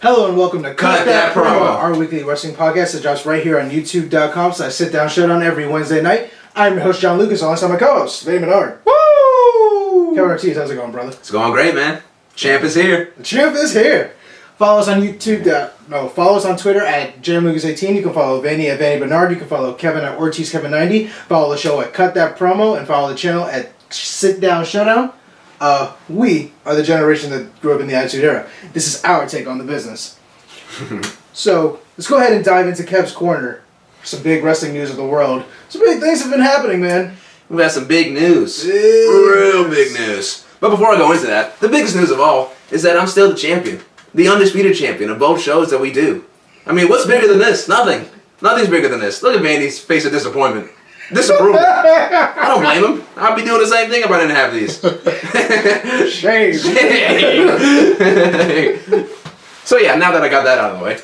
Hello and welcome to Cut That Promo, our weekly wrestling podcast that drops right here on YouTube.com. So I sit down showdown every Wednesday night. I'm your host, John Lucas, alongside my co-host, Vinny Menard. Woo! Kevin Ortiz, how's it going, brother? It's going great, man. Champ is here. The champ is here. Follow us on follow us on Twitter at JamLucas18. You can follow Vinny at Vinny Bernard. You can follow Kevin at OrtizKevin90. Follow the show at Cut That Promo and follow the channel at Sit Down Showdown. We are the generation that grew up in the Attitude Era. This is our take on the business. So, let's go ahead and dive into Kev's Corner. Some big wrestling news of the world. Some big things have been happening, man. We've had some big news. Real big news. But before I go into that, the biggest news of all is that I'm still the champion. The undisputed champion of both shows that we do. I mean, what's bigger than this? Nothing. Nothing's bigger than this. Look at Vandy's face of disappointment. Disapproval. I don't blame him. I'd be doing the same thing if I didn't have these. Shame. So yeah, now that I got that out of the way.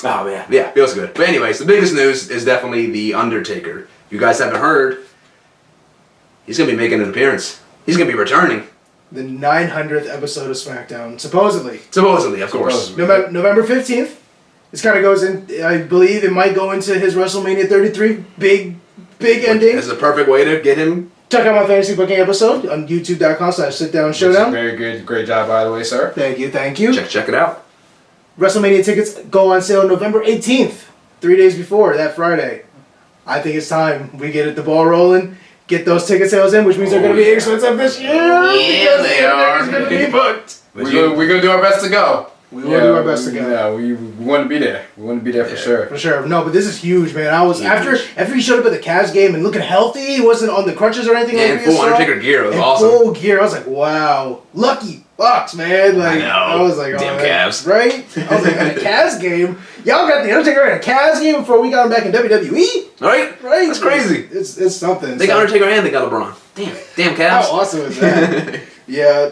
Oh man, yeah, feels good. But anyways, the biggest news is definitely The Undertaker. If you guys haven't heard, he's going to be making an appearance. He's going to be returning. The 900th episode of SmackDown, supposedly. Supposedly, of course. November 15th. This kind of goes in, I believe it might go into his WrestleMania 33 big ending. It's a perfect way to get him. Check out my fantasy booking episode on youtube.com/sitdownshowdown. Very good. Great job, by the way, sir. Thank you. Check it out. WrestleMania tickets go on sale November 18th, 3 days before that Friday. I think it's time we get the ball rolling, get those ticket sales in, which means they're going to be expensive this year. Yeah, they are. Going to be booked. We're going to do our best to go. We will do our best to go. Yeah, we want to be there. We want to be there for sure. For sure. No, but this is huge, man. I was huge. after he showed up at the Cavs game and looking healthy. He wasn't on the crutches or anything. Yeah, in full Undertaker gear. It was awesome. Full gear. I was like, wow, lucky fucks, man. Like, I know. I was like, damn oh, Cavs. Right? I was like, at a Cavs game. Y'all got the Undertaker in a Cavs game before we got him back in WWE. Right? That's crazy. It's something. They got Undertaker and they got LeBron. Damn Cavs. How awesome is that? Yeah,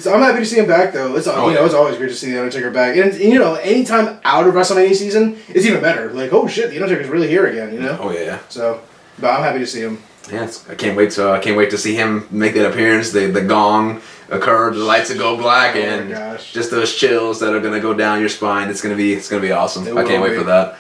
so I'm happy to see him back though. It's it's always great to see the Undertaker back, and anytime out of WrestleMania season, it's even better. Like, oh shit, the Undertaker's really here again, you know? Oh yeah. So, but I'm happy to see him. Yeah, I can't wait to see him make that appearance. The gong occur, the lights will go black, and just those chills that are gonna go down your spine. It's gonna be awesome. I can't wait for that.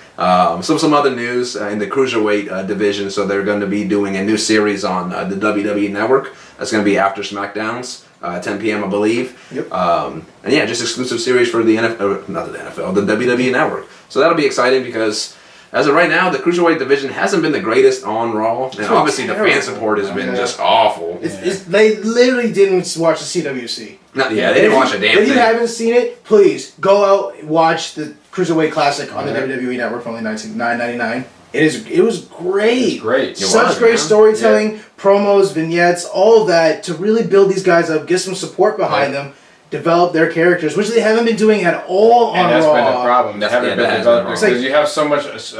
Some other news in the Cruiserweight division. So they're going to be doing a new series on the WWE Network. That's going to be after SmackDowns, 10 p.m. I believe. Yep. And yeah, just exclusive series for the NFL, not the NFL, the WWE Network. So that'll be exciting because as of right now, the Cruiserweight division hasn't been the greatest on Raw, and obviously the fan support has been just awful. They literally didn't watch the CWC. They didn't watch a damn thing. If you haven't seen it, please go out and watch the Cruiserweight Classic on the WWE Network for only $9.99. It was great. It's great. Such great storytelling, promos, vignettes, all of that to really build these guys up, get some support behind them, develop their characters, which they haven't been doing at all on Raw. And that's been the problem. They haven't been developing because you have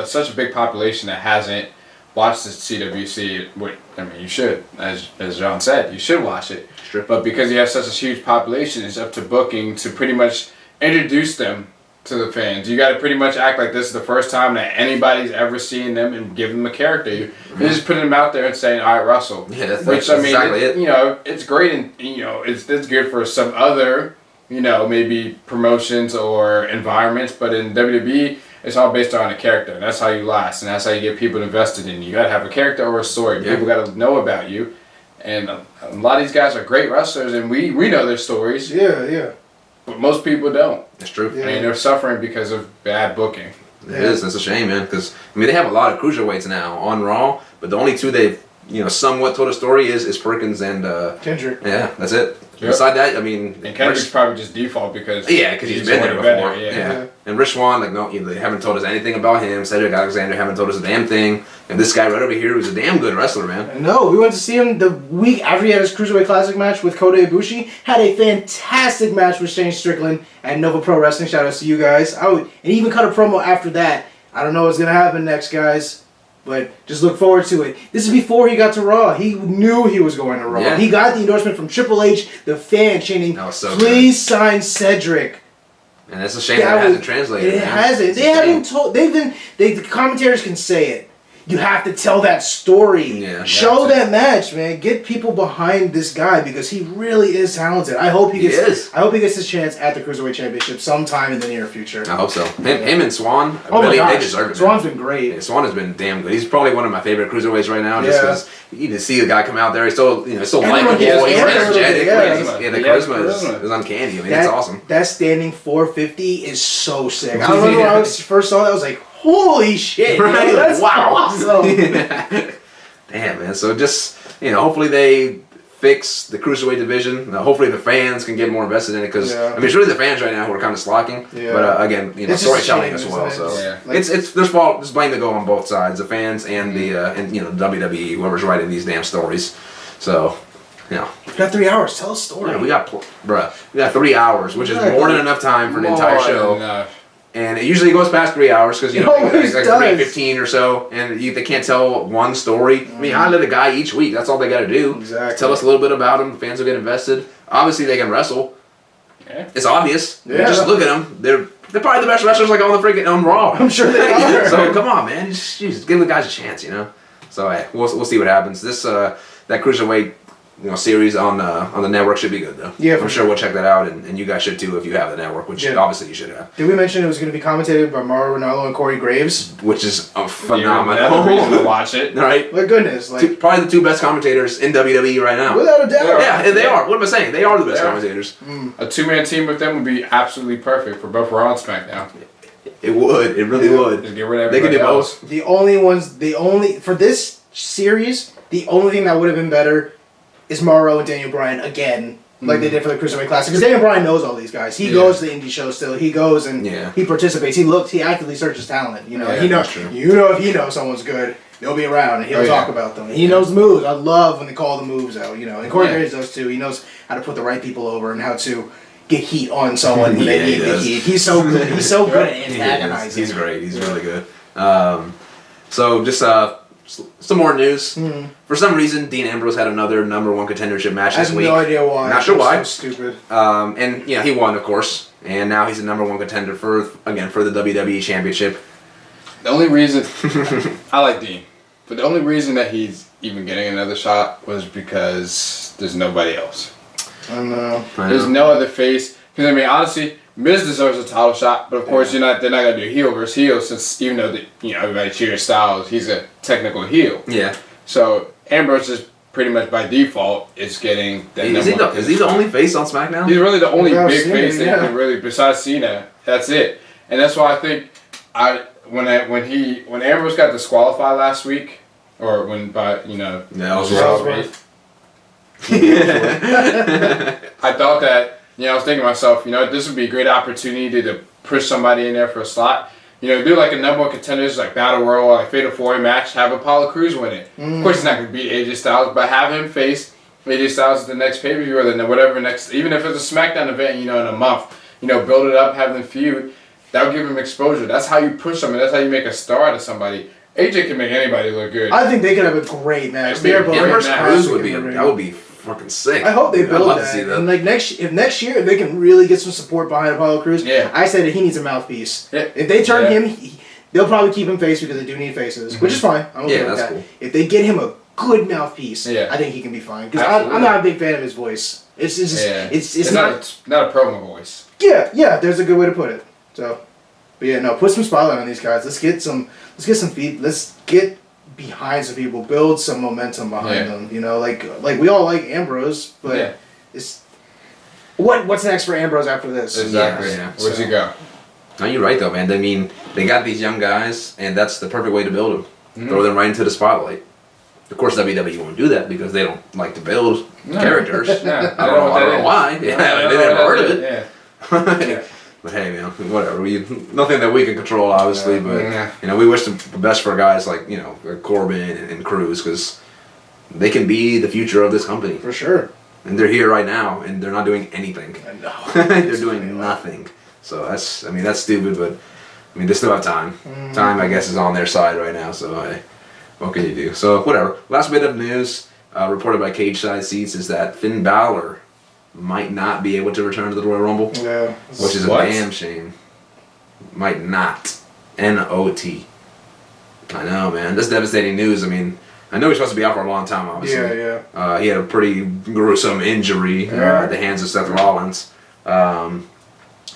such a big population that hasn't watched the CWC. I mean, you should, as John said, you should watch it. True. But because you have such a huge population, it's up to booking to pretty much introduce them to the fans. You got to pretty much act like this is the first time that anybody's ever seen them and give them a character. You're just putting them out there and saying, "All right, Russell." Yeah, that's exactly it. It's great, and it's good for some other, maybe promotions or environments. But in WWE, it's all based on a character, and that's how you last, and that's how you get people invested in you. You got to have a character or a story. Yeah. People got to know about you, and a lot of these guys are great wrestlers, and we know their stories. Yeah. But most people don't. That's true. Yeah. I mean, they're suffering because of bad booking. It is. That's a shame, man. Because they have a lot of cruiserweights now on Raw, but the only two they've somewhat told a story is Perkins and Kendrick. Yeah, that's it. Yep. Beside that, I mean, And Kendrick's probably just default because he's been there before. Yeah. And Rich Swann, they haven't told us anything about him. Cedric Alexander haven't told us a damn thing. And this guy right over here who's a damn good wrestler, man. No, we went to see him the week after he had his Cruiserweight Classic match with Kota Ibushi. Had a fantastic match with Shane Strickland at Nova Pro Wrestling. Shout out to you guys. And he even cut a promo after that. I don't know what's going to happen next, guys. But just look forward to it. This is before he got to Raw. He knew he was going to Raw. Yeah. He got the endorsement from Triple H, the fan chanting, "Please sign Cedric." And it's a shame that it hasn't translated. It hasn't. They haven't told. The commentators can say it. you have to tell that story. Yeah. Show that match, man. Get people behind this guy because he really is talented. I hope he gets his chance at the Cruiserweight Championship sometime in the near future. I hope so. Him and Swan, Oh my gosh. they deserve it. Swan's been great. Yeah, Swan has been damn good. He's probably one of my favorite cruiserweights right now, just because you can see the guy come out there. He's so likable. He's energetic. The charisma is uncanny. I mean, it's awesome. That standing 450 is so sick. I remember when I first saw that, I was like, holy shit! Right? That's awesome. Damn, man. So just hopefully they fix the cruiserweight division. Hopefully the fans can get more invested in it because I mean it's really the fans right now who are kind of slacking. Yeah. But again, storytelling as well. So there's blame to go on both sides, the fans and the WWE, whoever's writing these damn stories. So. We got 3 hours. Tell a story. Yeah, we got 3 hours, which is more than enough time for the entire show. And it usually goes past 3 hours because it's like 3:15 or so, and they can't tell one story. I mean, highlight a guy each week. That's all they got to do. Exactly. Tell us a little bit about him. Fans will get invested. Obviously, they can wrestle. Yeah. It's obvious. Yeah. Just look at them. They're probably the best wrestlers like on the freaking on Raw. I'm sure they are. So come on, man. Just give the guys a chance, So hey, we'll see what happens. This that cruiserweight series on the network should be good though. Yeah, I'm sure we'll check that out, and you guys should too if you have the network, which obviously you should have. Did we mention it was going to be commentated by Mauro Ranallo and Corey Graves? Which is phenomenal. Another reason to watch it, right? My goodness, probably the two best commentators in WWE right now, without a doubt. Yeah, and they are. What am I saying? They are the best commentators. A 2-man team with them would be absolutely perfect for both Raw and SmackDown. It would. It really would. Just get rid of they could do both. For this series, the only thing that would have been better is Mauro and Daniel Bryan again, like they did for the Cruiserweight Classic. Because Daniel Bryan knows all these guys. He goes to the indie shows still. He goes and he participates. He actively searches talent. He knows. If he knows someone's good, they'll be around and he'll talk about them. He knows the moves. I love when they call the moves out. And Corey Graves does too. He knows how to put the right people over and how to get heat on someone when they need the heat. He's so good. He's so good at antagonizing. He's great. He's really good. So just some more news. For some reason, Dean Ambrose had another number 1 contendership match this week. I have no idea why. Not sure why. So stupid. And he won, of course. And now he's a number 1 contender for the WWE Championship. The only reason I like Dean, but the only reason that he's even getting another shot was because there's nobody else. I know. There's no other face. Because I mean, honestly, Miz deserves a title shot, but of course they're not gonna do heel versus heel since even though everybody cheers Styles, he's a technical heel. Yeah. So Ambrose is pretty much by default is getting that. Is he the only face on SmackDown? He's really the only big face that can really besides Cena. That's it, and that's why I think when Ambrose got disqualified last week, or when I thought that. I was thinking to myself, this would be a great opportunity to push somebody in there for a slot. Do like a number 1 contenders, like Battle Royal, like Fatal 4-Way match, have Apollo Crews win it. Of course, he's not going to beat AJ Styles, but have him face AJ Styles at the next pay-per-view or whatever next, even if it's a SmackDown event, in a month, build it up, have them feud. That would give him exposure. That's how you push somebody. That's how you make a star out of somebody. AJ can make anybody look good. I think they could have a great match. Cruz would be fucking sick. I hope they build that. And if next year they can really get some support behind Apollo Crews, I said that he needs a mouthpiece. Yeah. If they turn him, they'll probably keep him face because they do need faces, which is fine. I'm okay with that. Cool. If they get him a good mouthpiece, I think he can be fine. Because I'm not a big fan of his voice. It's not a promo voice. Yeah. There's a good way to put it. So, but put some spotlight on these guys. Let's get some feet. Let's get behind some people, build some momentum behind them. Like we all like Ambrose, but it's what's next for Ambrose after this? Exactly. Where's he go? No, you're right though, man. I mean, they got these young guys, and that's the perfect way to build them. Throw them right into the spotlight. Of course, WWE won't do that because they don't like to build characters. I don't know why. They never heard of it. But hey, man, whatever. Nothing that we can control, obviously. But we wish the best for guys like Corbin and Cruz because they can be the future of this company for sure. And they're here right now, and they're not doing anything. I know. They're doing nothing. So that's stupid, but they still have time. Time, I guess, is on their side right now. So what can you do? So whatever. Last bit of news reported by Cage Side Seats is that Finn Balor might not be able to return to the Royal Rumble, which is a damn shame. Might not. Not. I know, man. That's devastating news. I mean, I know he's supposed to be out for a long time, obviously. Yeah. He had a pretty gruesome injury at the hands of Seth Rollins. And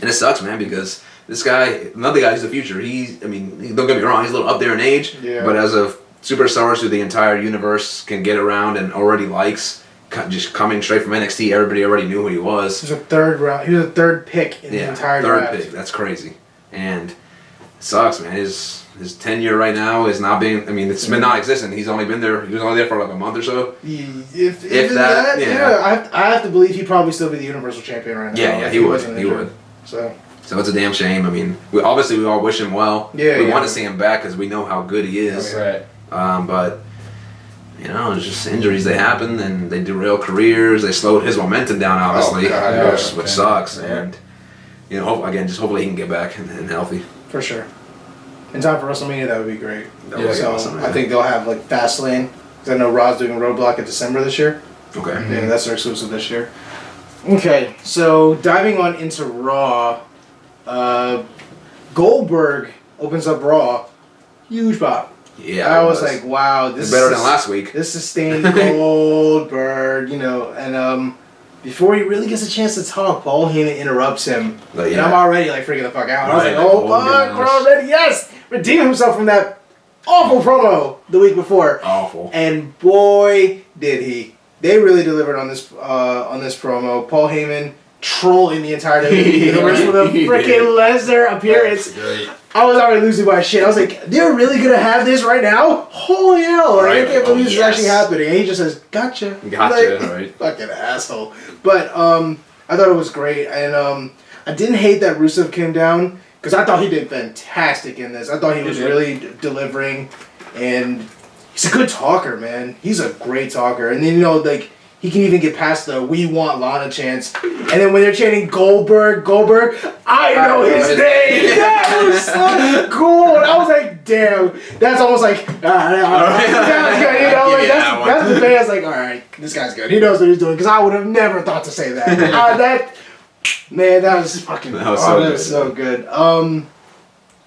it sucks, man, because this guy, another guy, who's the future. Don't get me wrong, he's a little up there in age, but as a superstars who the entire universe can get around and already likes, just coming straight from NXT, everybody already knew who he was. He was a third pick in the entire draft. Third pick. That's crazy. And it sucks, man. His tenure right now is not being. I mean, it's been non-existent. He's only been there. He was only there for like a month or so. If that, I have to believe he'd probably still be the Universal Champion right now. Yeah, he would. So it's a damn shame. I mean, we all wish him well. We want to see him back because we know how good he is. Right. But it's just injuries. They happen and they derail careers. They slowed his momentum down, obviously, which sucks. Yeah. And hopefully he can get back and healthy. For sure. In time for WrestleMania, that would be great. That would be awesome. I think they'll have like Fastlane, because I know Raw's doing Roadblock in December this year. Okay. Yeah, that's their exclusive this year. Okay, so diving on into Raw, Goldberg opens up Raw, huge pop. Yeah, I was like, wow, this is better than last week. This sustained Goldberg, and before he really gets a chance to talk, Paul Heyman interrupts him, and I'm already like freaking the fuck out. I was like, oh fuck, we're already redeem himself from that awful promo the week before. Awful. And boy, did he! They really delivered on this promo. Paul Heyman trolling the entire WWE Universe with a freaking Lesnar appearance. I was already losing my shit. I was like, they're really gonna have this right now? Holy hell! I can't believe this is actually happening. And he just says, "Gotcha." Right? Fucking asshole. But I thought it was great, and I didn't hate that Rusev came down because I thought he did fantastic in this. I thought he was really delivering, and he's a good talker, man. He's a great talker, and then he can even get past the "We Want Lana" chants. And then when they're chanting Goldberg, I know his name. That was so cool. And I was like, damn, that's almost like, that's good. That's the fans like, all right, this guy's good. He knows what he's doing. Because I would have never thought to say that. That was fucking. That was so good.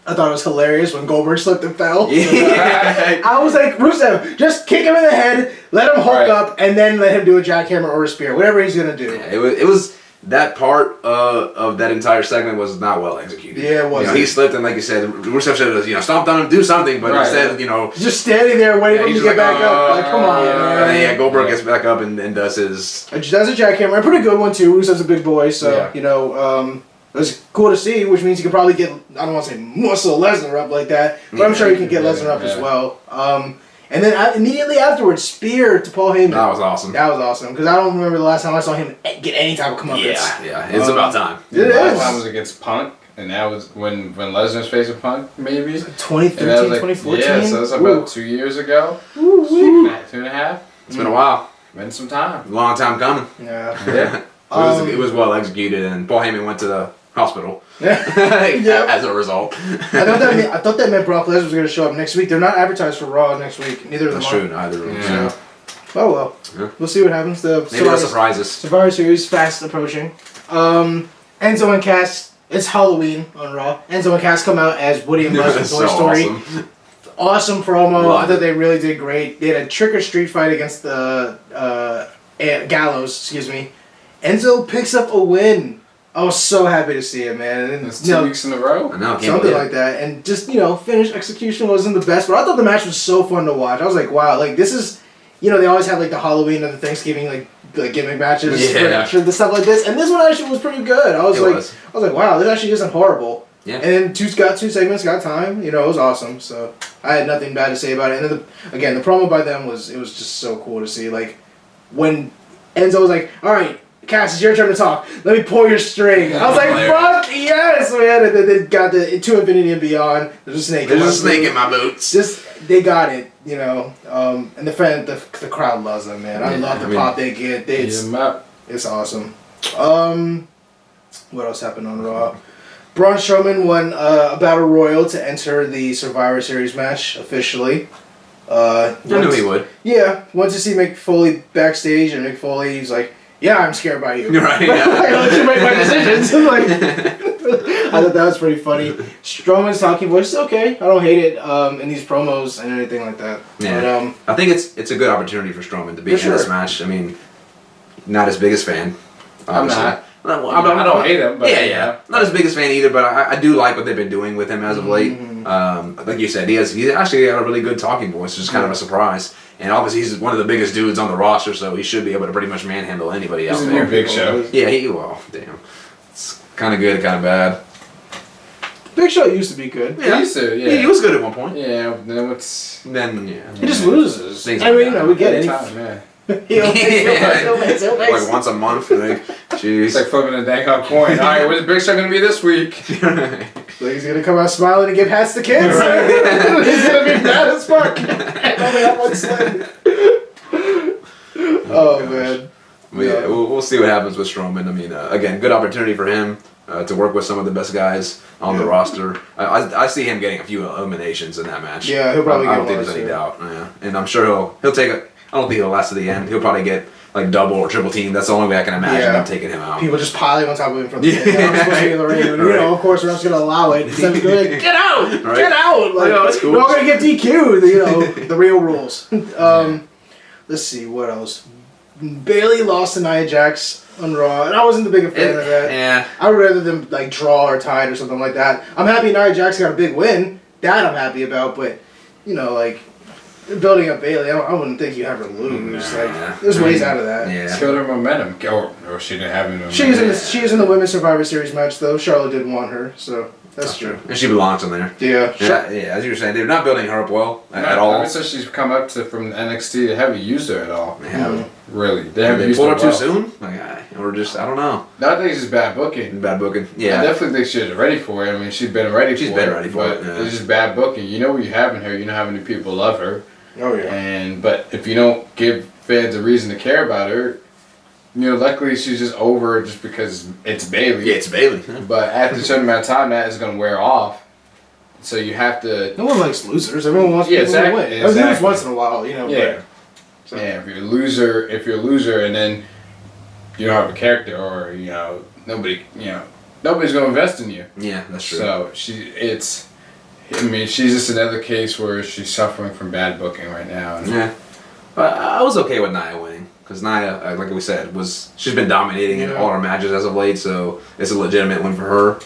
I thought it was hilarious when Goldberg slipped and fell. Yeah. I was like, Rusev, just kick him in the head, let him hulk up, and then let him do a jackhammer or a spear, whatever he's gonna do. Yeah, it was that part of that entire segment was not well executed. Yeah, it was. He slipped, and like you said, Rusev should have stomped on him, do something, but instead, just standing there waiting for him to get back up. Like, come on, man. And then Goldberg gets back up and does his. Does a jackhammer, a pretty good one too. Rusev's a big boy, so it was cool to see, which means you could probably get, I don't want to say muscle Lesnar up like that, but I'm sure you can get Lesnar up as well. And then immediately afterwards, spear to Paul Heyman. That was awesome. Because I don't remember the last time I saw him get any type of comeuppance. Yeah, it's about time. The last time was against Punk, and that was when Lesnar's facing Punk, maybe? 2013, 2014? Yeah, so that's about 2 years ago. 2.5. It's been a while. Been some time. Long time coming. Yeah. It was well executed, and Paul Heyman went to the hospital as a result. I thought that meant Brock Lesnar was going to show up next week. They're not advertised for Raw next week. Neither of them. That's true. Neither of them. Yeah. Oh well. Yeah. We'll see what happens. Maybe they'll surprise us. Survivor Series fast approaching. Enzo and Cass. It's Halloween on Raw. Enzo and Cass come out as Woody and Buzz from Toy Story. Awesome promo. I thought they really did great. They had a trick or treat fight against the Gallows. Excuse me. Enzo picks up a win. I was so happy to see it, man. And it's 2 weeks in a row? I know, something like that. And just, finish execution wasn't the best, but I thought the match was so fun to watch. I was like, wow, like this is, they always have like the Halloween and the Thanksgiving like gimmick matches for the stuff like this. And this one actually was pretty good. I was like, wow, this actually isn't horrible. Yeah. And then two segments, got time. It was awesome. So I had nothing bad to say about it. And then the promo by them was just so cool to see. Like when Enzo was like, all right, Cass, it's your turn to talk. Let me pull your string. I was like, fuck yes, man. And then they got the To Infinity and Beyond. There's a snake. There's a snake in my boots. They got it, And the crowd loves them, man. I love the pop they get. It's awesome. What else happened on Raw? Braun Strowman won a Battle Royal to enter the Survivor Series match officially. I knew he would. Yeah, went to see Mick Foley backstage, and Mick Foley's like, yeah, I'm scared by you. Right. Yeah. I let you make my decisions. I thought that was pretty funny. Strowman's talking voice is okay. I don't hate it in these promos and anything like that. Yeah. But, I think it's a good opportunity for Strowman to be in this match. I mean, not his biggest fan. Obviously. I'm not. I don't hate him. But yeah. Not his biggest fan either, but I do like what they've been doing with him as of late. Like you said, he's actually got a really good talking voice, which is kind of a surprise. And obviously he's one of the biggest dudes on the roster, so he should be able to pretty much manhandle anybody out there. He's a new Big Show. Yeah, damn. It's kind of good, kind of bad. Big Show used to be good. Yeah. He used to, yeah. He was good at one point. Yeah, He just loses. Things I mean, we get it. He'll like once a month. Like, jeez. It's like flipping a dang up coin. All right, what's Big Show going to be this week? Like he's going to come out smiling and give hats to kids. He's going to be mad as fuck. Only have one sled. Oh, man. But yeah, we'll see what happens with Strowman. I mean, again, good opportunity for him to work with some of the best guys on the roster. I see him getting a few eliminations in that match. Yeah, he'll probably get I don't think there's any doubt. Yeah. And I'm sure he'll take it. I don't think he'll last to the end. He'll probably get like double or triple team. That's the only way I can imagine them taking him out. People just piling on top of him from the end. Supposed to be in the ring. And, you know, of course, we're not going to allow it. So they're like, get out! Right? Get out! Like, that's cool. We're all going to get DQ'd. You know, the real rules. Let's see, what else? Bayley lost to Nia Jax on Raw, and I wasn't the biggest fan of that. Yeah. I would rather them like draw or tied or something like that. I'm happy Nia Jax got a big win. That I'm happy about, but, you know, like... Building up Bayley, I wouldn't think you have her lose. Like, there's ways out of that. Yeah. Killed her momentum. Or she didn't have any momentum. She is in the Women's Survivor Series match, though. Charlotte didn't want her, so that's true. And she belongs in there. Yeah. As you were saying, they're not building her up well at all. Ever since she's come up from NXT, they haven't used her at all. They haven't. Really. They haven't used pulled her too soon? Or just, I don't know. I think it's just bad booking. Bad booking, yeah. I definitely think she's ready for it. I mean, she's been ready for it. But it's just bad booking. You know what you have in her. You know how many people love her. Oh yeah. But if you don't give fans a reason to care about her, you know, luckily she's just over just because it's Bayley. Yeah, it's Bayley. But after a certain amount of time, that is going to wear off. So you have to. No one likes losers. Everyone wants people to win. Exactly. I mean, once in a while, you know. Yeah. But, yeah. If you're a loser, and then you don't have a character, or nobody's going to invest in you. Yeah, that's true. So she's just another case where she's suffering from bad booking right now. Yeah. But I was okay with Nia winning. Because Nia, like we said, she's been dominating in all her matches as of late, so it's a legitimate win for her.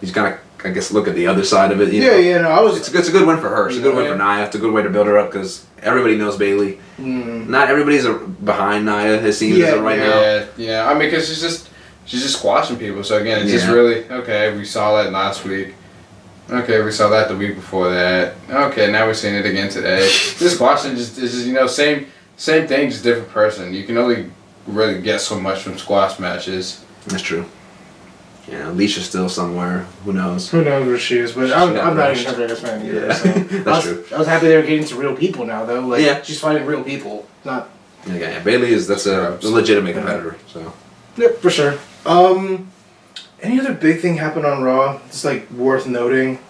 He's got to, I guess, look at the other side of it. It's a good win for her. It's a good win for Nia. It's a good way to build her up because everybody knows Bayley. Not everybody's behind Nia, it seems, right now. Yeah. I mean, because she's just squashing people. So, again, it's just really, okay, we saw that last week. Okay, we saw that the week before that. Okay, now we're seeing it again today. This squashing is just same thing, just different person. You can only really get so much from squash matches. That's true. Yeah, Alicia's still somewhere. Who knows? Who knows where she is? But I'm not even her biggest fan either. Yeah. So. That's true. I was happy they were getting to real people now, though. Like, she's fighting real people, not. Yeah, Bayley that's a legitimate competitor. So. Yep, for sure. Any other big thing happened on Raw? It's like worth noting.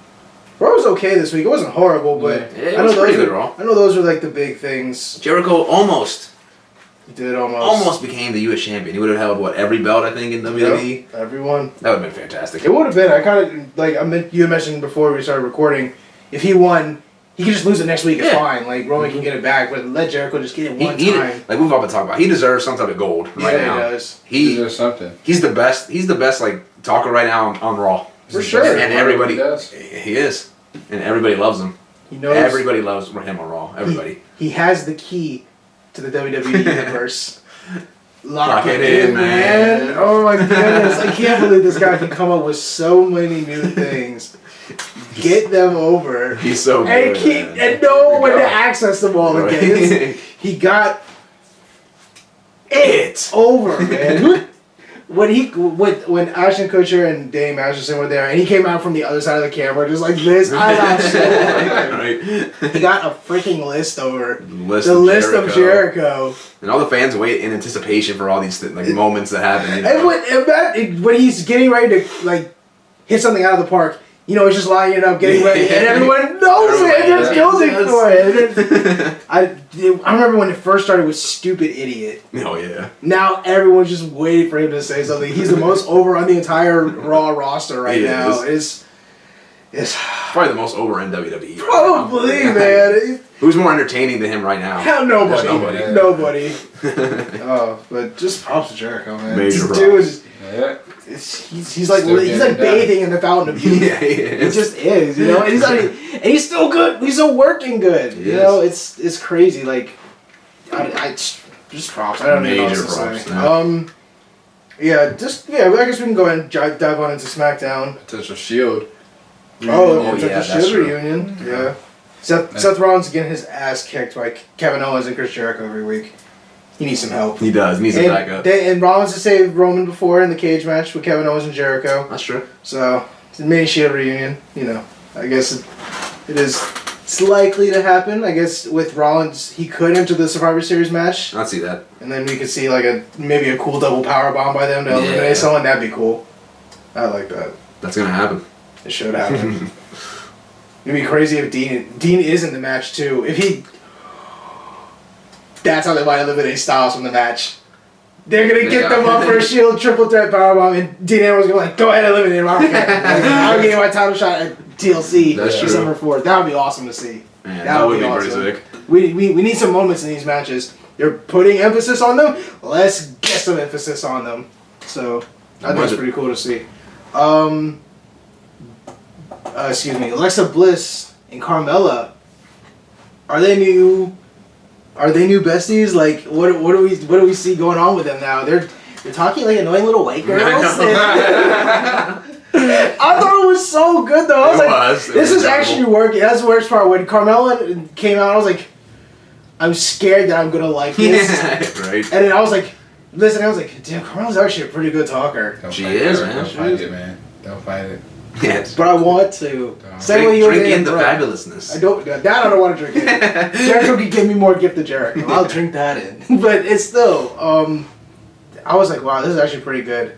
Raw was okay this week. It wasn't horrible, but it was pretty good Raw. I know those are like the big things. Jericho almost became the U.S. champion. He would have held every belt I think in WWE. Yep, everyone. That would have been fantastic. It would have been. I kind of you mentioned before we started recording. If he won, he could just lose it next week. It's fine. Like Roman can get it back, but let Jericho just get it one time. Like we've all been talking about, he deserves some type of gold right now. He does. He deserves something. He's the best. He's the best talker right now on Raw. For sure. And everybody he is. And everybody loves him. He knows. Everybody loves him on Raw. Everybody. He has the key to the WWE Universe. Lock it in, man. Oh my goodness. I can't believe this guy can come up with so many new things. Get them over. He's so good. And know when to access them all again. He got it over, man. When Ashton Kutcher and Dame Ashton were there, and he came out from the other side of the camera just like this, I got so right. He got a freaking list over. The list of Jericho. And all the fans wait in anticipation for all these moments that happen. And when he's getting ready to hit something out of the park, he's just lining up, getting ready, and everyone knows it, and they're building for it. I remember when it first started with Stupid Idiot. Oh, yeah. Now everyone's just waiting for him to say something. He's the most over on the entire Raw roster right now. It's probably the most over in WWE. Probably, right man. Who's more entertaining than him right now? Hell, nobody. Nobody. But just props to Jericho, man. Major props. Dude, he's like bathing in the fountain of youth. Yeah, he is. He just is, and he's still good. He's still working good. It's crazy. Like, I just props. I don't know what else to say. I guess we can go ahead and dive on into SmackDown. Potential Shield. Shield reunion. Yeah. Seth Rollins getting his ass kicked by Kevin Owens and Chris Jericho every week. He needs some help. He does. He needs to back up. And Rollins has saved Roman before in the cage match with Kevin Owens and Jericho. That's true. So, it's a mini Shield reunion. I guess it's likely to happen. I guess with Rollins, he could enter the Survivor Series match. I'd see that. And then we could see maybe a cool double powerbomb by them to eliminate someone. That'd be cool. I like that. That's going to happen. It should happen. It'd be crazy if Dean is in the match too. That's how they might eliminate Styles from the match. They're gonna get them up for a Shield triple threat powerbomb, and Dean Ambrose gonna go ahead and eliminate him. I don't care. I'll give you my title shot at TLC December 4th. That would be awesome to see. Man, that would be awesome. pretty sick. We need some moments in these matches. They're putting emphasis on them. Let's get some emphasis on them. So I think it's pretty cool to see. Alexa Bliss and Carmella. Are they new besties? Like, what do we see going on with them now? They're talking like annoying little white girls. I thought it was so good though. I was this is actually working. That's the worst part. When Carmella came out, I was like, I'm scared that I'm gonna like this. Right. And then I was like, damn, Carmella's actually a pretty good talker. She is, man. Don't fight it, man. Don't fight it. Yes. But I want to. Drink in the fabulousness. I don't want to drink it. Jericho can give me more gift than Jericho. I'll drink that in. But it's still, I was like, wow, this is actually pretty good.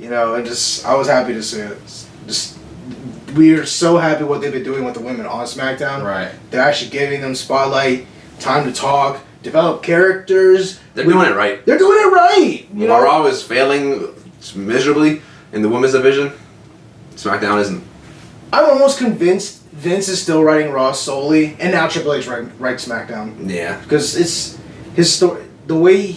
And I was happy to see it. We are so happy what they've been doing with the women on SmackDown. Right. They're actually giving them spotlight, time to talk, develop characters. They're doing it right. They're doing it right. Raw is failing miserably in the women's division. SmackDown isn't. I'm almost convinced Vince is still writing Raw solely, and now Triple H writes SmackDown. Yeah. Because it's his story, the way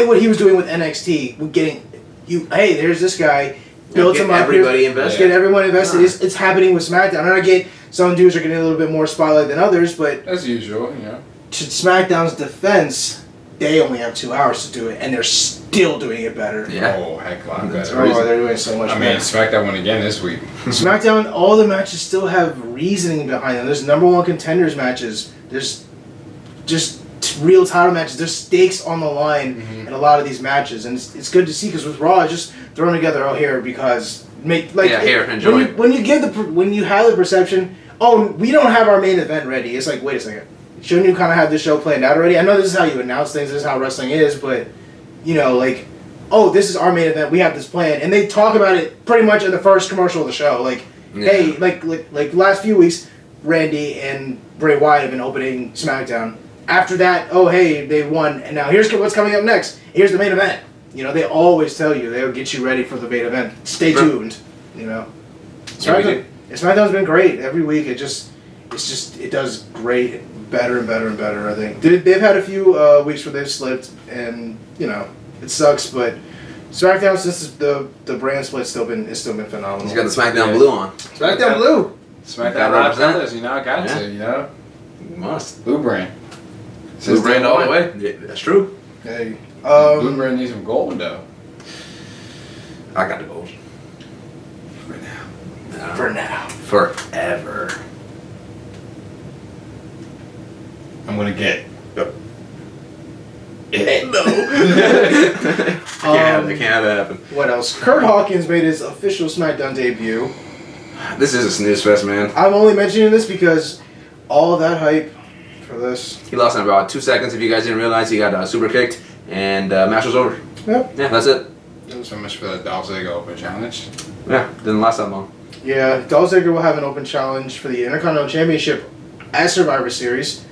what he was doing with NXT, with getting hey, there's this guy, built him up, everybody invested. Get everyone invested. It's happening with SmackDown. And I get some dudes are getting a little bit more spotlight than others, but as usual, to SmackDown's defense, they only have 2 hours to do it, and they're still doing it better. Yeah. Oh, heck, a lot better. Oh, they're doing so much better. I mean, SmackDown won again this week. SmackDown, all the matches still have reasoning behind them. There's number one contenders matches. There's just real title matches. There's stakes on the line in a lot of these matches, and it's good to see because with Raw, it's just thrown together. Oh, here because enjoy. When you have the perception, oh, we don't have our main event ready. It's like, wait a second. Shouldn't you kind of have this show planned out already? I know this is how you announce things. This is how wrestling is, but oh, this is our main event. We have this plan, and they talk about it pretty much in the first commercial of the show. Hey, like last few weeks, Randy and Bray Wyatt have been opening SmackDown. After that, oh hey, they won, and now here's what's coming up next. Here's the main event. They always tell you they'll get you ready for the main event. Stay tuned. SmackDown's been great every week. It does great. Better and better and better, I think. They've had a few weeks where they've slipped, and it sucks. But SmackDown, since the brand split, it's still been phenomenal. He's got the SmackDown blue on. SmackDown blue. SmackDown live colors, got to, You must. Blue brand. Blue brand all the way. Yeah, that's true. Hey, blue brand needs some gold though. I got the gold. For now. Forever. I'm gonna get. No. Can't have that happen. What else? Kurt Hawkins made his official SmackDown debut. This is a snooze fest, man. I'm only mentioning this because all of that hype for this. He lost in about 2 seconds. If you guys didn't realize, he got super kicked, and match was over. Yep. Yeah, that's it. So much for the Dolph Ziggler Open Challenge. Yeah, didn't last that long. Yeah, Dolph Ziggler will have an open challenge for the Intercontinental Championship at Survivor Series.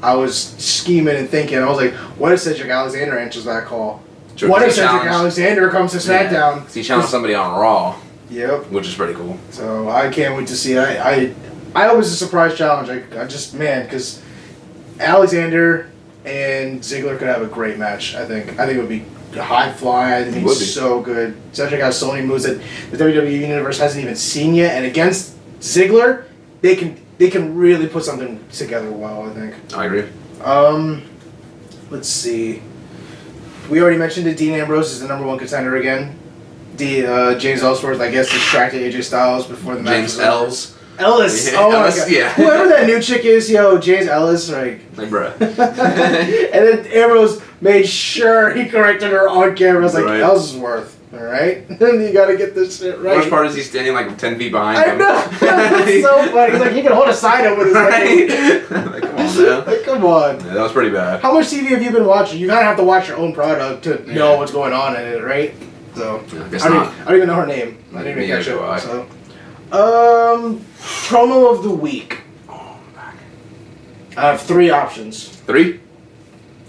I was scheming and thinking, I was like, what if Cedric Alexander answers that call? Sure, What if Cedric Alexander comes to SmackDown? Yeah, he challenged somebody on Raw. Yep. Which is pretty cool. So I can't wait to see it. I hope it's a surprise challenge. I just, man, because Alexander and Ziggler could have a great match, I think. I think it would be high fly. I think it's so good. Cedric has so many moves that the WWE Universe hasn't even seen yet. And against Ziggler, they can really put something together well, I think. I agree. Let's see. We already mentioned that Dean Ambrose is the #1 contender again. James Ellsworth, I guess, distracted AJ Styles before the match. James Ellis. Ellis. Yeah, Oh my Ellis, god. yeah. Whoever that new chick is, James Ellis, like bruh. and then Ambrose made sure he corrected her on camera. I was like, Right. Ellsworth, alright? You gotta get this shit right. Worst part is he's standing like 10 feet behind I him. know. It's so funny. He's like, he can hold a sign up with his Right? leg. Like, come on, man. Like, come on. Yeah, that was pretty bad. How much TV have you been watching? You kind of have to watch your own product to know what's going on in it, right? So Yeah, I guess I not. don't even know her name. I didn't even Neither catch do I. it. So, promo of the week. Oh, man. I have 3 options. 3?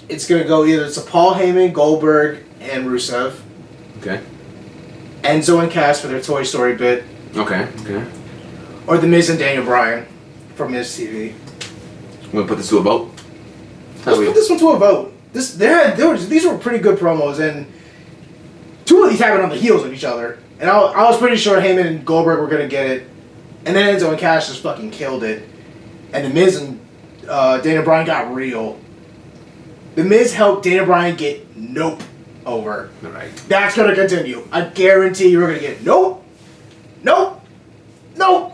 It's gonna go either to Paul Heyman, Goldberg, and Rusev, Okay. Enzo and Cass for their Toy Story bit, Okay. or The Miz and Daniel Bryan from Miz TV. I'm gonna put this to a vote. Let's put this one to a vote. These were pretty good promos, and 2 of these happened on the heels of each other. And I was pretty sure Heyman and Goldberg were gonna get it, and then Enzo and Cass just fucking killed it. And The Miz and Daniel Bryan got real. The Miz helped Daniel Bryan get nope over. Alright. That's gonna continue. I guarantee you're gonna get nope, nope, nope.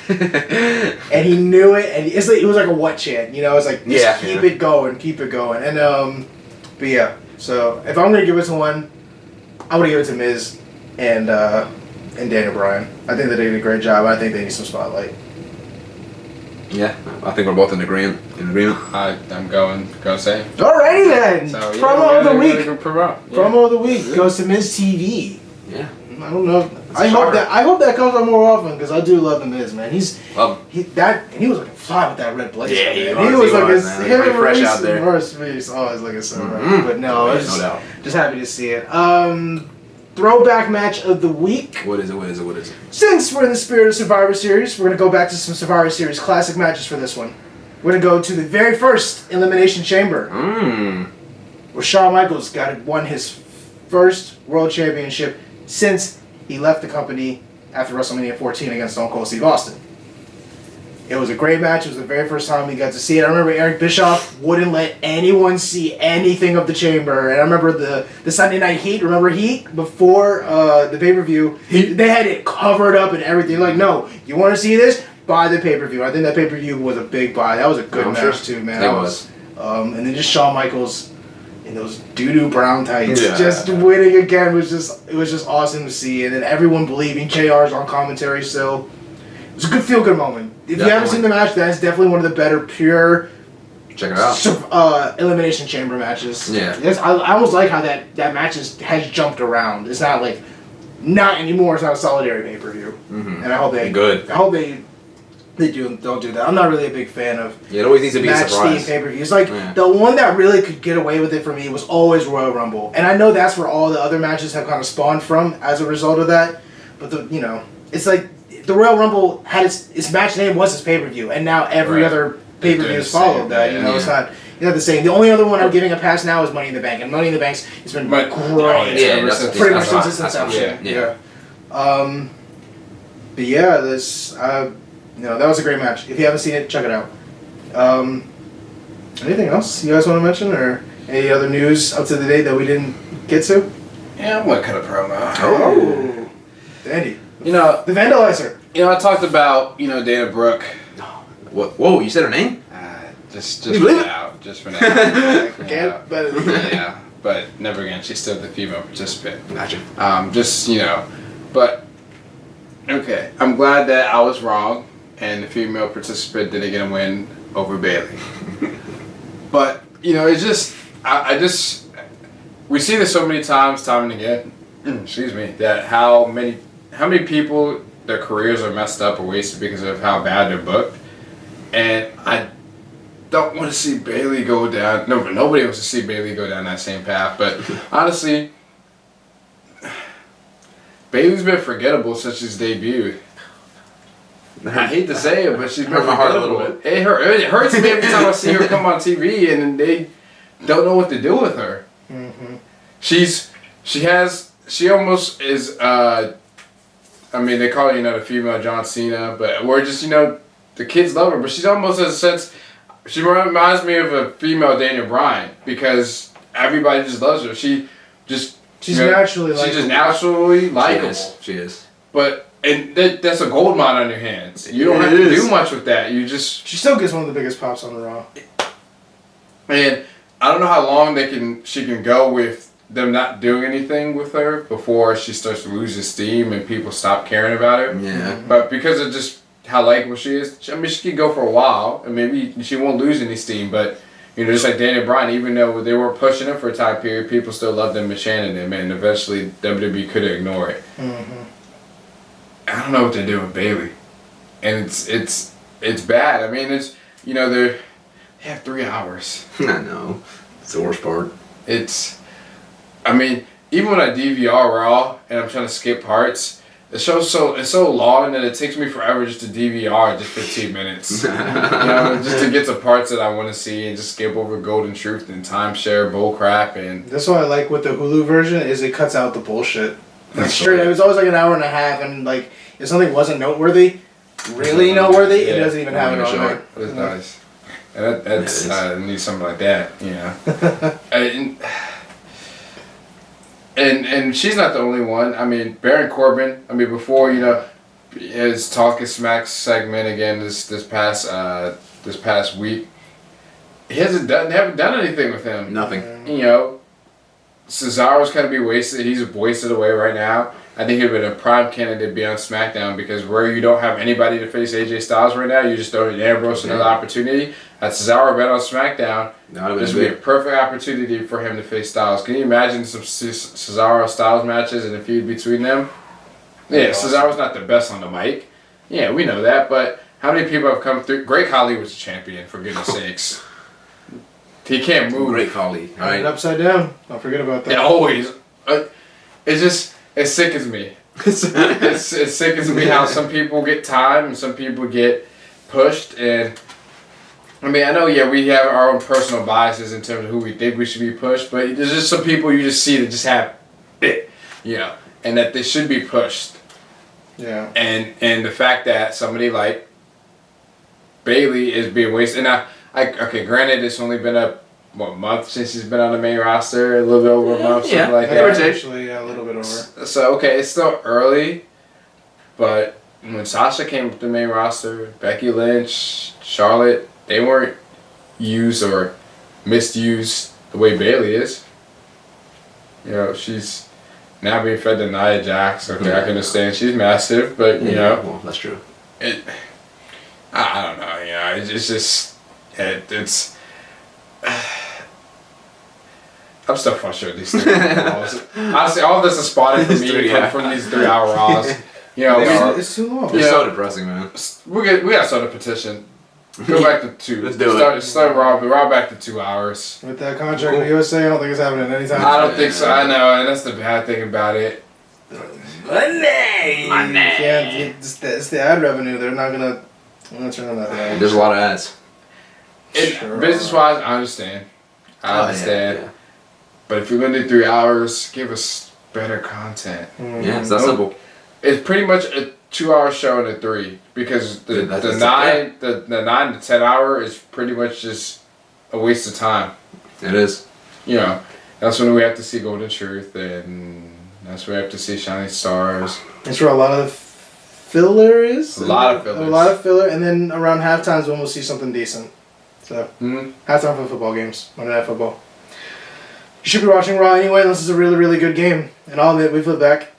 And he knew it, and it was like a what chant, It's like just keep it going, and but yeah. So if I'm gonna give it to one, I'm gonna give it to Miz and Daniel Bryan. I think they did a great job. I think they need some spotlight. Yeah, I think we're both in agreement. I'm going same. Alrighty then. So, yeah, promo of the week. Promo of the week goes to Miz TV. Yeah. I don't know. I hope that comes up more often because I do love the Miz, man. He was looking fly with that red blazer. Yeah, he was looking fresh out there. He's always looking so right. But no, no doubt. Just happy to see it. Throwback match of the week. What is it? Since we're in the spirit of Survivor Series, we're gonna go back to some Survivor Series classic matches for this one. We're gonna go to the very first Elimination Chamber, where Shawn Michaels won his first World Championship since he left the company after WrestleMania 14 against Stone Cold Steve Austin. It was a great match. It was the very first time we got to see it. I remember Eric Bischoff wouldn't let anyone see anything of the chamber. And I remember the Sunday Night Heat. Remember Heat? Before the pay-per-view, they had it covered up and everything. Like, no, you want to see this? Buy the pay-per-view. I think that pay-per-view was a big buy. That was a good match too, man. It was. And then just Shawn Michaels in those doo-doo brown tights, Yeah. just winning again was just awesome to see. And then everyone believing JR's on commentary still. It was a good feel-good moment. If you haven't seen the match, that's definitely one of the better pure check it out. Elimination Chamber matches. Yeah. Yes, I almost like how that match has jumped around. It's not like not anymore. It's not a solitary pay-per-view. And I hope they don't do that. I'm not really a big fan of it always needs to be a match surprise. themed pay-per-views. Like the one that really could get away with it for me was always Royal Rumble, and I know that's where all the other matches have kind of spawned from as a result of that. But it's like the Royal Rumble had its match name was its pay-per-view, and now every other pay-per-view has followed that. It's not the same. The only other one I'm giving a pass now is Money in the Bank, and Money in the Bank's it's been great. Pretty much since its inception. But yeah, that was a great match. If you haven't seen it, check it out. Anything else you guys want to mention, or any other news up to the date that we didn't get to? Yeah, what kind of promo? Oh, Dandy. The Vandalizer. I talked about Dana Brooke. What? Whoa, you said her name? Just for now. Just for now. Yeah. But never again. She's still the female participant. Gotcha. But okay. I'm glad that I was wrong, and the female participant didn't get a win over Bayley. But it's just we see this so many times, time and again. excuse me, that how many people their careers are messed up or wasted because of how bad they're booked, and I don't want to see Bayley go down. No, nobody wants to see Bayley go down that same path. But honestly, Bayley's been forgettable since she's debuted. I hate to say it, but she's been my heart a forgettable. little bit. It hurts me every time I see her come on TV and they don't know what to do with her. Mm-hmm. She almost is. I mean, they call her, the female John Cena, but we're just, the kids love her, but she's almost in a sense. She reminds me of a female Daniel Bryan because everybody just loves her. She's naturally likable. She's just naturally likable. She is. And that's a gold mine on your hands. You don't have to do much with that. She still gets one of the biggest pops on the Raw. And I don't know how long she can go with them not doing anything with her before she starts to lose steam and people stop caring about her. Yeah. But because of just how likable she is, she can go for a while and maybe she won't lose any steam. But just like Daniel Bryan, even though they weren't pushing him for a time period, people still loved him and chanted him, and eventually WWE couldn't ignore it. Mm-hmm. I don't know what they're doing with Bayley, and it's bad. I mean, they have 3 hours. I know. It's the worst part. Even when I DVR Raw and I'm trying to skip parts, the show's so long that it takes me forever just to DVR just 15 minutes. Just to get to parts that I want to see and just skip over Golden Truth and timeshare bullcrap. And that's what I like with the Hulu version is it cuts out the bullshit. That's It was always like an hour and a half, and like if something wasn't noteworthy, really noteworthy, it doesn't even have it on there. That's nice. And that's I need something like that, And she's not the only one. I mean, Baron Corbin. I mean, before his Talking Smack segment again this past week, they haven't done anything with him. Nothing. Cesaro's kind of be wasted. He's wasted away right now. I think he'd been a prime candidate to be on SmackDown because where you don't have anybody to face AJ Styles right now, you just throw Ambrose another opportunity. Had Cesaro been on SmackDown, this would be a perfect opportunity for him to face Styles. Can you imagine some Cesaro Styles matches and a feud between them? Yeah, Cesaro's not the best on the mic. Yeah, we know that, but how many people have come through? Great Khali was a champion, for goodness sakes. He can't move. Great Khali, right? Upside down. Don't forget about that. Yeah, always. It sickens me. It sickens me how some people get time and some people get pushed. And I mean, I know, we have our own personal biases in terms of who we think we should be pushed, but there's just some people you just see that just have it, and that they should be pushed. Yeah. And the fact that somebody like Bayley is being wasted, and okay, granted, it's only been a month since she's been on the main roster, a little bit over a month, something like that. Actually, a little bit over. So okay, it's still early, but when Sasha came to the main roster, Becky Lynch, Charlotte, they weren't used or misused the way Bayley is. She's now being fed to Nia Jax. Okay, I can understand she's massive, but well, that's true. I don't know. It's just it's. I'm still frustrated with these 3 hour Raws. Honestly, all this is spotted for me from these 3 hour Raws. It's too long. It's so depressing, man. We got to start a petition. Go back to 2. Let's do it. Start Raw back to 2 hours. With that contract with USA, I don't think it's happening anytime soon. I don't think so. I know, and that's the bad thing about it. Money. Yeah, it's the ad revenue. They're not gonna turn on that ad. There's a lot of ads. Business wise, I understand. Yeah. But if you're gonna do 3 hours, give us better content. Yeah, it's that simple. It's pretty much a 2 hour show and a 3 because the 9 to 10 hour is pretty much just a waste of time. It is. That's when we have to see Golden Truth, and that's when we have to see Shining Stars. That's where a lot of the filler is. A lot of filler, and then around halftime is when we'll see something decent. So halftime for football games, Monday Night Football. You should be watching Raw anyway, unless it's a really, really good game. And all of it, we flip back.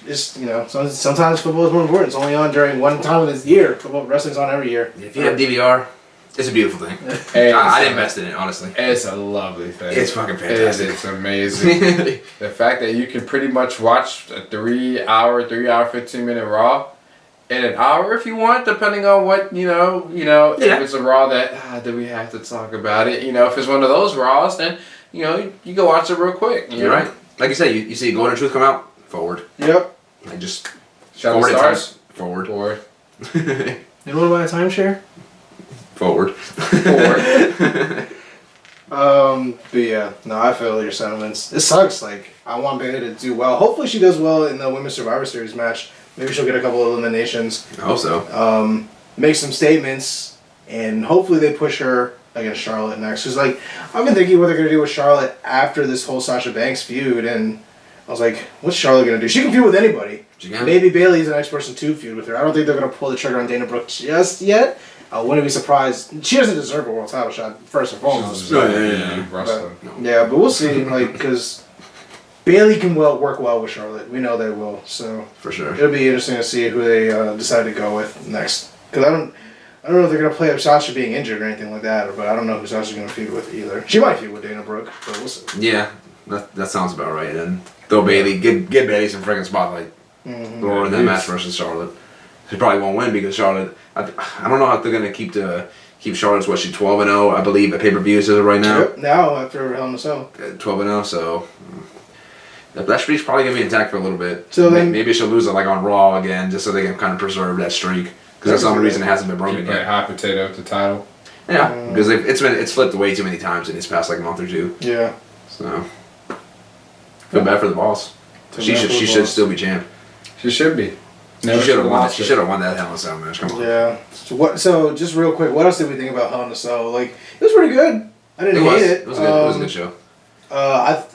Just, sometimes football is more important. It's only on during one time of this year. Football, wrestling's on every year. If you have DVR, It's a beautiful thing. I'd invest in it, honestly. It's a lovely thing. It's fucking fantastic. It's amazing. The fact that you can pretty much watch a 3 hour, 15-minute Raw in an hour if you want, depending on what, if it's a Raw that, do we have to talk about it? If it's one of those Raws, then, you can watch it real quick. You're right. Like you said, you see Golden Truth come out, forward. Yep. Like just forward at stars? times. Forward. And what about a timeshare? Forward. But yeah, no, I feel your sentiments. It sucks. Like, I want Bayley to do well. Hopefully she does well in the Women's Survivor Series match. Maybe she'll get a couple of eliminations. I hope so. Make some statements, and hopefully they push her against Charlotte next. Because, like, I've been thinking what they're going to do with Charlotte after this whole Sasha Banks feud, and I was like, what's Charlotte going to do? She can feud with anybody. She can. Maybe Bayley's the next person to feud with her. I don't think they're going to pull the trigger on Dana Brooke just yet. I wouldn't be surprised. She doesn't deserve a world title shot, first and foremost. Yeah. But we'll see, like, because Bayley can work well with Charlotte. We know they will. So for sure, it'll be interesting to see who they decide to go with next. Because I don't know if they're gonna play up Sasha being injured or anything like that. But I don't know who Sasha's gonna feud with either. She might feud with Dana Brooke, but we'll see. Yeah, that sounds about right. And throw Bayley, give Bayley some freaking spotlight. Throw her in that match versus Charlotte. She probably won't win because Charlotte. I don't know how they're gonna keep Charlotte's she's 12-0, I believe, at pay-per-views as of right now. Yep. Now after Hell in a Cell. 12-0, so that streak's probably gonna be intact for a little bit. So then maybe she'll lose it like on Raw again, just so they can kind of preserve that streak. Because that's the only reason it hasn't been broken yet. Hot potato of the title. Yeah, because it's flipped way too many times in these past like month or two. Yeah. So feel bad for the boss. She should still be champ. She should be. She should have won. She should have won that Hell in a Cell match. Come on. Yeah. So just real quick, what else did we think about Hell in a Cell? Like, it was pretty good. I didn't hate it. It was good. It was a good show.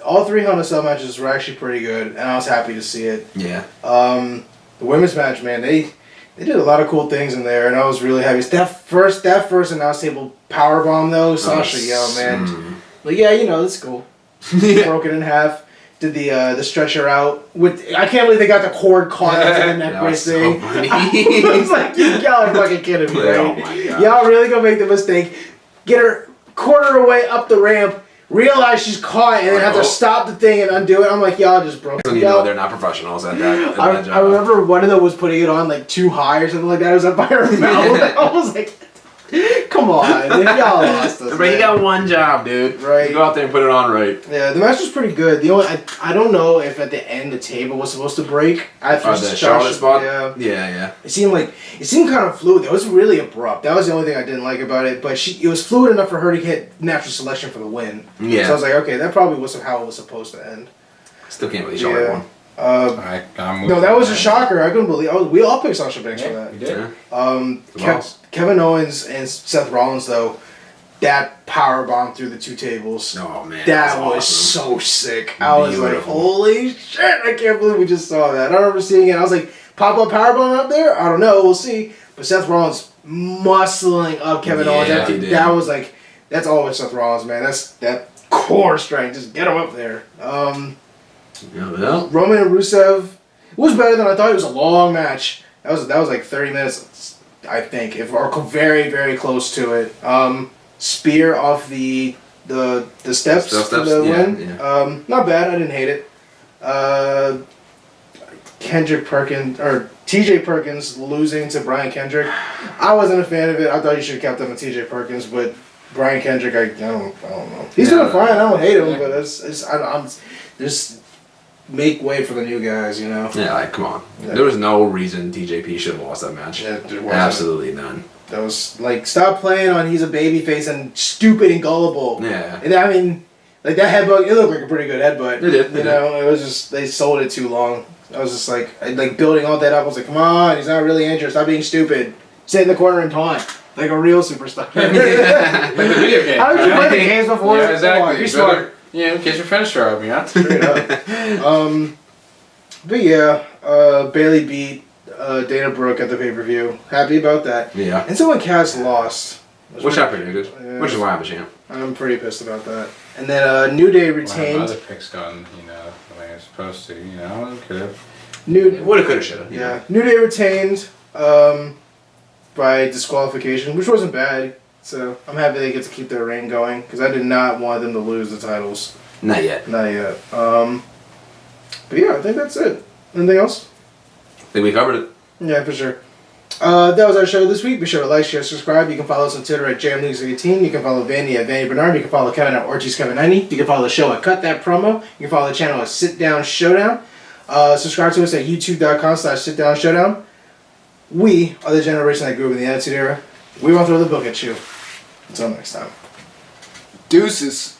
All 3 Hell in a Cell matches were actually pretty good, and I was happy to see it. Yeah. The women's match, man, they did a lot of cool things in there, and I was really happy. That first announce table powerbomb though, Sasha, man. Like, yeah, it's cool. Broke it in half. Did the stretcher out with? I can't believe they got the cord caught into the neck brace thing. I was like, y'all are fucking kidding me, right? Oh my God. Y'all really gonna make the mistake? Get her quarter away up the ramp, realize she's caught, and then have to stop the thing and undo it. I'm like, y'all just broke. So they're not professionals at that. I remember one of them was putting it on like too high or something like that. It was up by her mouth. I was like, come on, y'all lost us. But you got one job, dude. Right. You go out there and put it on right. Yeah, the match was pretty good. The only I don't know if at the end the table was supposed to break. The Charlotte spot. Yeah. Yeah. It seemed kind of fluid. It was really abrupt. That was the only thing I didn't like about it. But it was fluid enough for her to get natural selection for the win. Yeah. So I was like, okay, that probably wasn't how it was supposed to end. Still can't believe Charlotte won. No, that was a shocker. I couldn't believe. We all picked Sasha Banks for that. We did. Kevin Owens and Seth Rollins though, that power bomb through the 2 tables. Oh man, that was so sick. I was like, holy shit! I can't believe we just saw that. I remember seeing it. I was like, pop up power bomb up there. I don't know. We'll see. But Seth Rollins muscling up Kevin Owens. That was like, that's always Seth Rollins, man. That's that core strength. Just get him up there. Roman and Rusev was better than I thought. It was a long match. That was like 30 minutes, I think, or very, very close to it. Spear off the steps to the win. Yeah. Not bad. I didn't hate it. Kendrick Perkins or TJ Perkins losing to Brian Kendrick. I wasn't a fan of it. I thought you should have kept him with TJ Perkins, but Brian Kendrick, I don't know. He's doing fine. I don't hate him, but I'm just make way for the new guys, Yeah, like, come on. Yeah. There was no reason TJP should have lost that match. Yeah, there wasn't. Absolutely none. That was like, stop playing on he's a babyface and stupid and gullible. Yeah. And I mean, like that headbutt, it looked like a pretty good headbutt. It did. It was just, they sold it too long. I was just like building all that up. I was like, come on, he's not really injured. Stop being stupid. Sit in the corner and taunt. Like a real superstar. Like the video game. How did you play the games before? Yeah, exactly. You're smart. Yeah, get your finisher up, yeah. Straight up. But yeah, Bayley beat Dana Brooke at the pay-per-view. Happy about that. Yeah. Enzo and Cass lost. Which I predicted. Which is why I'm a champ. I'm pretty pissed about that. And then New Day retained. Well, other picks gone, the way it's supposed to, could have. Woulda, coulda, shoulda. Yeah. New Day retained by disqualification, which wasn't bad. So I'm happy they get to keep their reign going because I did not want them to lose the titles. Not yet. Not yet. But yeah, I think that's it. Anything else? I think we covered it. Yeah, for sure. That was our show this week. Be sure to like, share, subscribe. You can follow us on Twitter at JamLeagues18. You can follow Vanny at Vanny Bernard. You can follow Kevin at OrtiesKevin90. You can follow the show at Cut That Promo. You can follow the channel at Sit Down Showdown. Subscribe to us at youtube.com/SitDownShowdown. We are the generation that grew up in the Attitude Era. We won't throw the book at you. Until next time. Deuces.